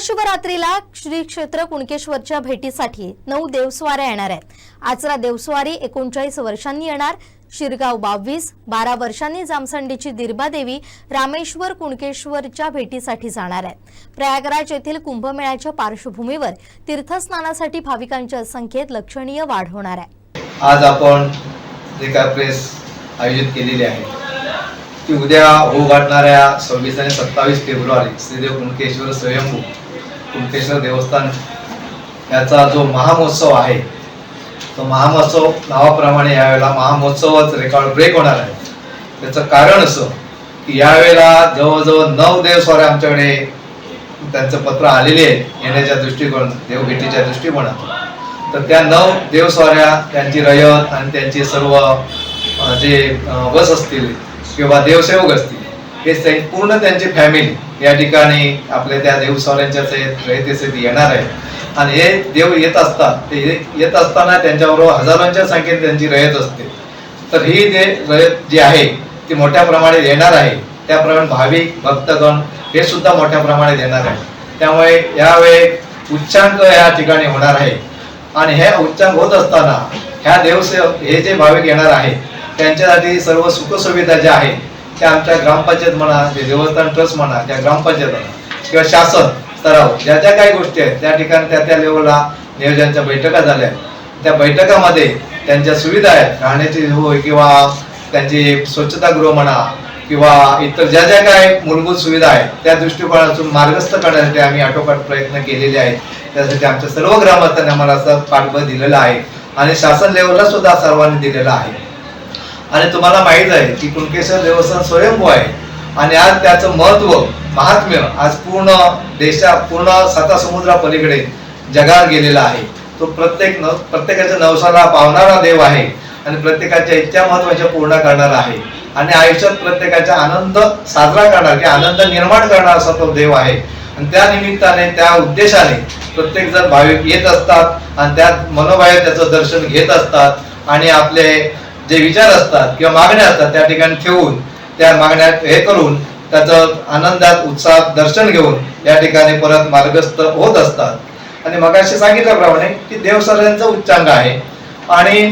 महाशिवरात्रीला श्री क्षेत्र कुणकेश्वरच्या भेटीसाठी 9 देवस्वाऱ्या येणार आहेत। आचरा देवस्वारी 39 वर्षांनी येणार, शिरगाव 22, 12 वर्षांनी जामसंडीची दिरबा देवी रामेश्वर कुणकेश्वरच्या भेटीसाठी जाणार आहेत। प्रयागराज येथील कुंभमेळ्याच्या पार्श्वभूमीवर तीर्थस्नानासाठी भाविकांच्या संख्येत लक्षणीय वाढ होणार आहे। आज आपण जे काय प्रेस आयोजित केलेली आहे ती उद्या होऊ घालणाऱ्या 26 आणि 27 फेब्रुवारी श्रीदेव कुणकेश्वर स्वयंभू कुणकेश्वर देवस्थान याचा जो महामहोत्सव आहे तो महामहोत्सव नावाप्रमाणे यावेळेला महामहोत्सवच रेकॉर्ड ब्रेक होणार आहे। त्याचं कारण असं की यावेळेला जवळजवळ 9 देवस्वाऱ्या आमच्याकडे त्यांचं पत्र आलेले आहे येण्याच्या दृष्टिकोन देवभेटीच्या दृष्टिकोनातून। तर त्या 9 देवस्वाऱ्या त्यांची रयत आणि त्यांची सर्व जे बस असतील किंवा देवसेवक असतील हे पूर्ण त्यांची फॅमिली या ठिकाणी आपल्या त्या देवस्वाऱ्यांच्या रयतेसाठी येणार आहे। आणि हे देव येत असतात ते येत असताना त्यांच्याबरोबर हजारोंच्या संख्येत त्यांची रयत असते। तर ही रयत जी आहे ती मोठ्या प्रमाणात येणार आहे। त्याप्रमाणे भाविक भक्तगण हे सुद्धा मोठ्या प्रमाणात येणार आहे। त्यामुळे यावेळी उच्चांक या ठिकाणी होणार आहे। आणि हे उच्चांक होत असताना ह्या देवसेवक हे जे भाविक येणार आहे त्यांच्यासाठी सर्व सुखसुविधा ज्या आहेत त्या आमच्या ग्रामपंचायत म्हणा, जे देवस्थान ट्रस्ट म्हणा, त्या ग्रामपंचायत किंवा शासन स्तरावर ज्या ज्या काही गोष्टी आहेत त्या ठिकाणी त्या लेवलला नियोजनाच्या बैठका झाल्या। त्या बैठकामध्ये त्यांच्या सुविधा आहेत राहण्याची होय किंवा त्यांची स्वच्छतागृह म्हणा किंवा इतर ज्या ज्या काही मूलभूत सुविधा आहेत त्या दृष्टिकोनातून मार्गस्थ करण्यासाठी आम्ही आटोकाट प्रयत्न केलेले आहेत। त्यासाठी आमच्या सर्व ग्रामस्थांनी आम्हाला असं पाठबळ दिलेलं आहे आणि शासन लेवलला सुद्धा सर्वांनी दिलेलं आहे। आणि तुम्हाला माहित आहे की कुणकेश्वर देवस्थान स्वयंभू आहे आणि आज त्याचं महत्व महात्म्य आज पूर्ण पूर्ण 7 समुद्रापलीकडे जगात गेलेला आहे। तो प्रत्येकाच्या नवसाला पावणारा देव आहे आणि प्रत्येकाच्या इच्छा महत्वाच्या पूर्ण करणारा आहे आणि आयुष्यात प्रत्येकाचा आनंद साजरा करणार की आनंद निर्माण करणारा असा तो देव आहे। आणि त्या निमित्ताने त्या उद्देशाने प्रत्येक जण भाविक येत असतात आणि त्यात मनोभावे त्याचं दर्शन घेत असतात आणि आपले जे विचार असतात किंवा मागण्या असतात त्या ठिकाणी ठेवून त्या मागण्या हे करून त्याचं आनंदात उत्साहात दर्शन घेऊन या ठिकाणी परत मार्गस्थ होत असतात। आणि मगाशी सांगितल्याप्रमाणे की देवस्वाऱ्यांचा उच्चांक आहे आणि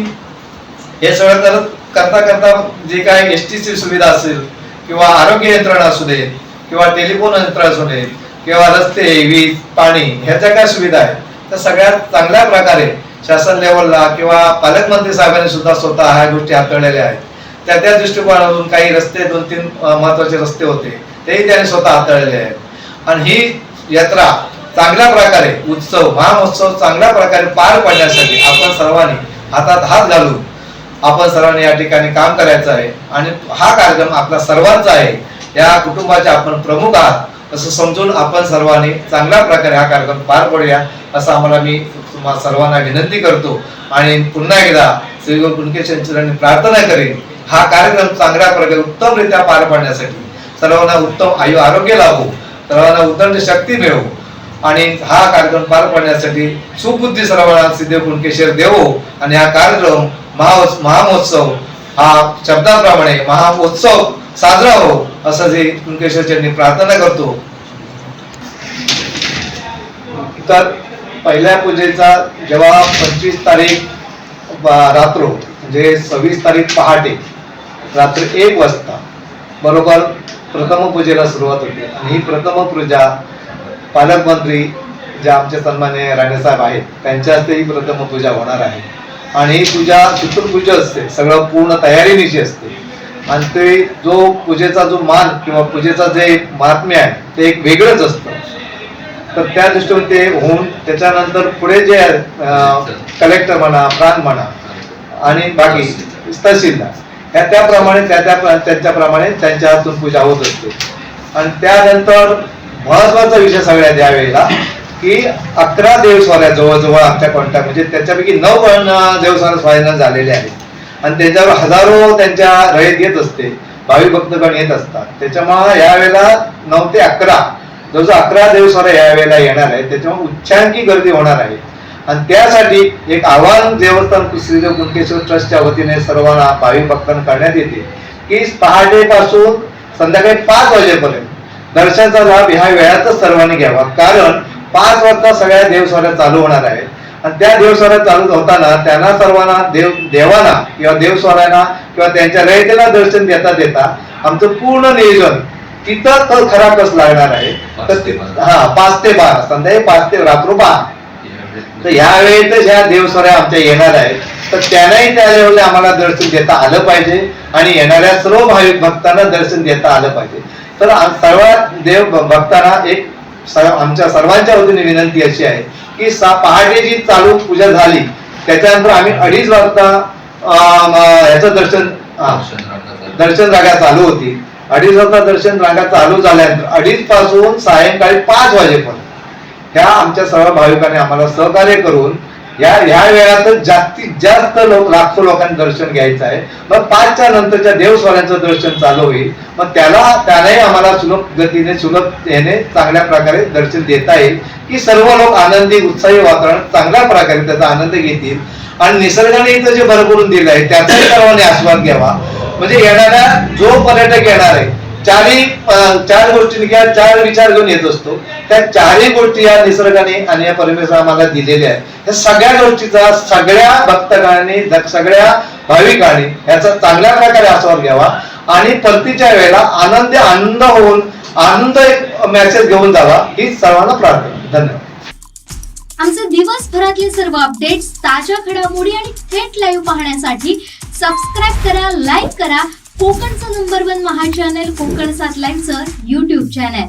हे सगळं करता करता जे काय एसटीची सुविधा असेल किंवा आरोग्य यंत्रणा असू देत किंवा टेलिफोन यंत्रणा असू देत किंवा रस्ते वीज पाणी ह्या ज्या काय सुविधा आहेत त्या सगळ्यात चांगल्या प्रकारे शासन लेवलला किंवा पालकमंत्री साहेबांनी सुद्धा स्वतः ह्या गोष्टी हाताळलेल्या आहेत। त्या दृष्टिकोनातून काही रस्ते 2-3 महत्वाचे रस्ते होते तेही त्यांनी स्वतः हाताळलेले आहेत। आणि ही यात्रा चांगल्या प्रकारे उत्सव महामहोत्सव चांगल्या प्रकारे पार पाडण्यासाठी आपण सर्वांनी हातात हात घालून आपण सर्वांनी या ठिकाणी काम करायचं आहे। आणि हा कार्यक्रम आपला सर्वांचा आहे, या कुटुंबाचे आपण प्रमुख आहात असं समजून आपण सर्वांनी चांगल्या प्रकारे हा कार्यक्रम पार पडूया असं आम्हाला मी तुम्हाला सर्वांना विनंती करतो। आणि पुन्हा एकदा श्री कुणकेश्वरांनी प्रार्थना करेन हा कार्यक्रम चांगल्या प्रकारे उत्तमरित्या पार पाडण्यासाठी सर्वांना उत्तम आयु आरोग्य लाभो, सर्वांना उदंड शक्ती मिळो आणि हा कार्यक्रम पार पाडण्यासाठी सुबुद्धी सर्वांना श्रीदेव कुणकेश्वर देवो आणि हा कार्यक्रम महामहोत्सव हा शब्दाप्रमाणे महामहोत्सव साजरा हो असं जे कुणकेश्वरच्यांनी प्रार्थना करतो। तर पहिल्या पूजेचा जेव्हा 25 तारीख रात्र म्हणजे 26 तारीख पहाटे रात्री 1 वाजता बरोबर प्रथम पूजेला सुरुवात होते। आणि ही प्रथम पूजा पालकमंत्री जे आमचे सन्माननीय राणेसाहेब आहेत त्यांच्या हस्ते ही प्रथम पूजा होणार आहे। आणि ही पूजा चतुर्पूजा असते, सगळं पूर्ण तयारीनिशी असते आणि ते जो पूजेचा जो मान किंवा पूजेचा जे महात्म्य आहे ते एक वेगळंच असतं। तर त्या दृष्टीने ते होऊन त्याच्यानंतर पुढे जे कलेक्टर म्हणा, प्रांत म्हणा आणि बाकी तहसीलदार ह्या त्याप्रमाणे त्यांच्याप्रमाणे त्यांच्या हातून पूजा होत असते। आणि त्यानंतर महत्वाचा विषय सगळ्यात यावेळेला की 11 देवस्वाऱ्या जवळजवळ आमच्या कॉन्टॅक्ट म्हणजे त्याच्यापैकी 9 देवस्वाऱ्या फायनल झालेले आहेत आणि त्याच्यावर हजारो त्यांच्या रयत येत असते, भाविक भक्तगण येत असतात। त्याच्यामुळे यावेळेला 9 ते 11 जवळजवळ 11 देवस्वाऱ्या यावेळेला येणार आहेत। त्याच्यामुळे उच्चांकी गर्दी होणार आहे आणि त्यासाठी एक आव्हान देवस्थान श्रीदेव कुणकेश्वर ट्रस्टच्या वतीने सर्वांना भाविक भक्तांना करण्यात येते की पहाटेपासून संध्याकाळी 5 वाजेपर्यंत दर्शनाचा लाभ ह्या वेळातच सर्वांनी घ्यावा। कारण 5 वाजता सगळ्या देवस्वाऱ्या चालू होणार आहे आणि त्या देवस्वाऱ्या चालू होताना त्यांना सर्वांना देवांना किंवा देवस्वाऱ्यांना किंवा त्यांच्या रयतेला दर्शन देता देता आमचं पूर्ण नियोजन तिथं तर खरा कस लागणार आहे. तर 5 ते 12 संध्याकाळी 5 ते रात्र 12. तर ह्या वेळेतच ह्या देवस्वाऱ्या आमच्या येणार आहेत. तर त्यांनाही त्या लेवलला आम्हाला दर्शन देता आलं पाहिजे आणि येणाऱ्या सर्व भाविक भक्तांना दर्शन देता आलं पाहिजे. तर सर्व देव भक्तांना एक आमच्या सर्वांच्या वतीने विनंती अशी आहे की पहाटे जी चालू पूजा झाली त्याच्यानंतर आम्ही 2:30 वाजता ह्याचं दर्शन रांगा चालू होती. 2:30 वाजता दर्शन रांगा चालू झाल्यानंतर 2:30 पासून सायंकाळी 5 वाजेपर्यंत ह्या आमच्या सर्व भाविकांनी आम्हाला सहकार्य करून ह्या वेळातच जास्तीत जास्त लाखो लोकांनी दर्शन घ्यायचं आहे. मग 5च्या नंतरच्या देवस्वाऱ्यांचं दर्शन चालू होईल. मग त्यालाही आम्हाला सुलभ गतीने सुलभ याने चांगल्या प्रकारे दर्शन देता येईल की सर्व लोक आनंदी उत्साही वातावरण चांगल्या प्रकारे त्याचा आनंद घेतील आणि निसर्गाने इथं जे भरभरून दिलं आहे त्याचाही सर्वांनी आस्वाद घ्यावा. म्हणजे येणाऱ्या जो पर्यटक येणार आहे 4 गोष्टी किंवा 4 विचार घेऊन येत असतो. त्या 4ही गोष्टी या निसर्गाने आणि या परमेश्वर आम्हाला दिलेल्या आहेत. या सगळ्या गोष्टीचा सगळ्या भक्तगणांनी सगळ्या भाविकांनी याचा चांगल्या प्रकारे आस्वाद घ्यावा आणि परतीच्या वेळेला आनंद होऊन आनंद एक मेसेज घेऊन जावा ही सर्वांना प्रार्थना. धन्यवाद. आमचे दिवसभरातले सर्व अपडेट्स, ताज्या घडामोडी आणि थेट लाईव्ह पाहण्यासाठी सबस्क्राईब करा, लाईक करा कोकणचं नंबर 1 महा चॅनल कोकण 7 लाईव्हचं YouTube चॅनल.